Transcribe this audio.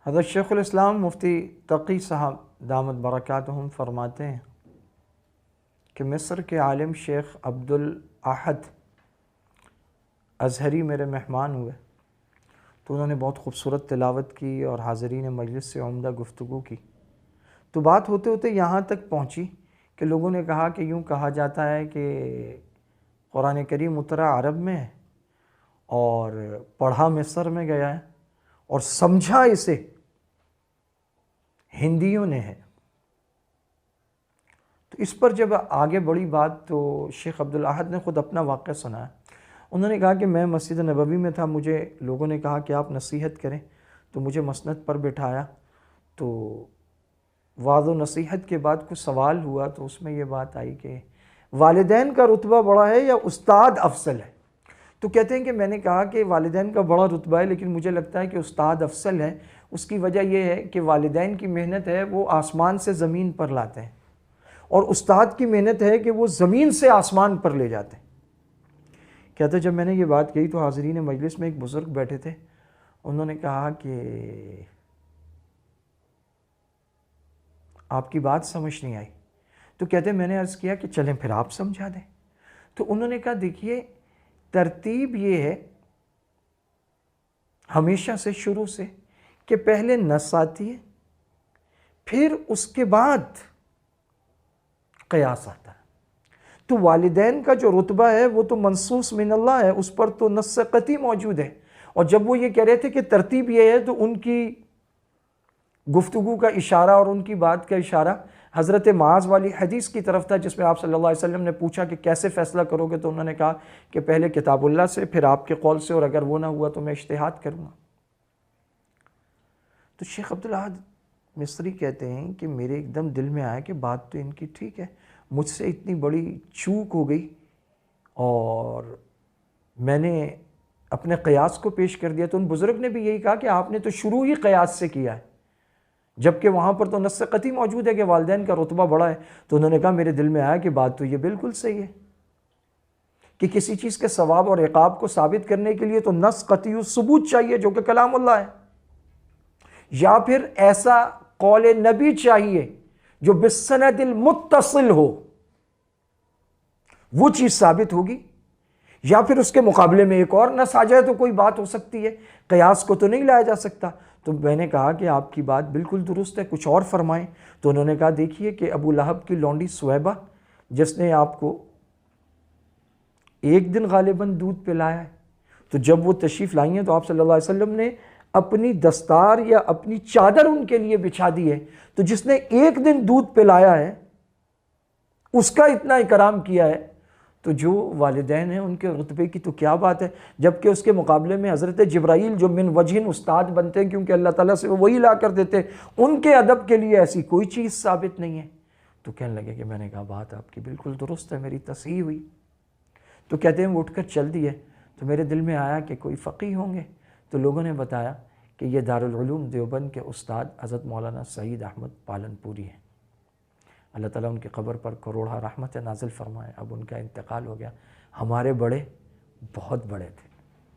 حضرت شیخ الاسلام مفتی تقی صاحب دامت برکاتہم فرماتے ہیں کہ مصر کے عالم شیخ عبدالاحد ازہری میرے مہمان ہوئے تو انہوں نے بہت خوبصورت تلاوت کی اور حاضرین مجلس سے عمدہ گفتگو کی. تو بات ہوتے ہوتے یہاں تک پہنچی کہ لوگوں نے کہا کہ یوں کہا جاتا ہے کہ قرآن کریم اترا عرب میں ہے اور پڑھا مصر میں گیا ہے اور سمجھا اسے ہندیوں نے ہے. تو اس پر جب آگے بڑی بات تو شیخ عبدالاحد نے خود اپنا واقعہ سنایا. انہوں نے کہا کہ میں مسجد نبوی میں تھا، مجھے لوگوں نے کہا کہ آپ نصیحت کریں تو مجھے مسند پر بٹھایا. تو وعظ و نصیحت کے بعد کچھ سوال ہوا تو اس میں یہ بات آئی کہ والدین کا رتبہ بڑا ہے یا استاد افضل ہے؟ تو کہتے ہیں کہ میں نے کہا کہ والدین کا بڑا رتبہ ہے لیکن مجھے لگتا ہے کہ استاد افضل ہے. اس کی وجہ یہ ہے کہ والدین کی محنت ہے وہ آسمان سے زمین پر لاتے ہیں اور استاد کی محنت ہے کہ وہ زمین سے آسمان پر لے جاتے ہیں. کہتے جب میں نے یہ بات کہی تو حاضرین مجلس میں ایک بزرگ بیٹھے تھے، انہوں نے کہا کہ آپ کی بات سمجھ نہیں آئی. تو کہتے میں نے عرض کیا کہ چلیں پھر آپ سمجھا دیں. تو انہوں نے کہا دیکھیے ترتیب یہ ہے ہمیشہ سے شروع سے کہ پہلے نص آتی ہے پھر اس کے بعد قیاس آتا ہے. تو والدین کا جو رتبہ ہے وہ تو منصوص من اللہ ہے، اس پر تو نص قطعی موجود ہے. اور جب وہ یہ کہہ رہے تھے کہ ترتیب یہ ہے تو ان کی گفتگو کا اشارہ اور ان کی بات کا اشارہ حضرت معاذ والی حدیث کی طرف تھا جس میں آپ صلی اللہ علیہ وسلم نے پوچھا کہ کیسے فیصلہ کرو گے، تو انہوں نے کہا کہ پہلے کتاب اللہ سے پھر آپ کے قول سے اور اگر وہ نہ ہوا تو میں اجتہاد کروں گا. تو شیخ عبدالاحد مصری کہتے ہیں کہ میرے ایک دم دل میں آیا کہ بات تو ان کی ٹھیک ہے، مجھ سے اتنی بڑی چوک ہو گئی اور میں نے اپنے قیاس کو پیش کر دیا. تو ان بزرگ نے بھی یہی کہا کہ آپ نے تو شروع ہی قیاس سے کیا ہے جبکہ وہاں پر تو نص قطعی موجود ہے کہ والدین کا رتبہ بڑا ہے. تو انہوں نے کہا میرے دل میں آیا کہ بات تو یہ بالکل صحیح ہے کہ کسی چیز کے ثواب اور عقاب کو ثابت کرنے کے لیے تو نص قطعی الثبوت چاہیے جو کہ کلام اللہ ہے، یا پھر ایسا قول نبی چاہیے جو بالسند المتصل ہو، وہ چیز ثابت ہوگی، یا پھر اس کے مقابلے میں ایک اور نص آ جائے تو کوئی بات ہو سکتی ہے. قیاس کو تو نہیں لایا جا سکتا. تو میں نے کہا کہ آپ کی بات بالکل درست ہے، کچھ اور فرمائیں. تو انہوں نے کہا دیکھیے کہ ابو لہب کی لونڈی سویبہ جس نے آپ کو ایک دن غالباً دودھ پلایا ہے، تو جب وہ تشریف لائی ہیں تو آپ صلی اللہ علیہ وسلم نے اپنی دستار یا اپنی چادر ان کے لیے بچھا دی ہے. تو جس نے ایک دن دودھ پلایا ہے اس کا اتنا اکرام کیا ہے، تو جو والدین ہیں ان کے رتبے کی تو کیا بات ہے. جبکہ اس کے مقابلے میں حضرت جبرائیل جو من وجہن استاد بنتے ہیں کیونکہ اللہ تعالیٰ سے وہی لا کر دیتے ہیں، ان کے ادب کے لیے ایسی کوئی چیز ثابت نہیں ہے. تو کہنے لگے کہ میں نے کہا بات آپ کی بالکل درست ہے، میری تصحیح ہوئی. تو کہتے ہیں وہ اٹھ کر چل دیے. تو میرے دل میں آیا کہ کوئی فقیہ ہوں گے. تو لوگوں نے بتایا کہ یہ دارالعلوم دیوبند کے استاد حضرت مولانا سعید احمد پالن پوری ہیں. اللہ تعالیٰ ان کی قبر پر کروڑہ رحمت نازل فرمائے. اب ان کا انتقال ہو گیا. ہمارے بڑے بہت بڑے تھے.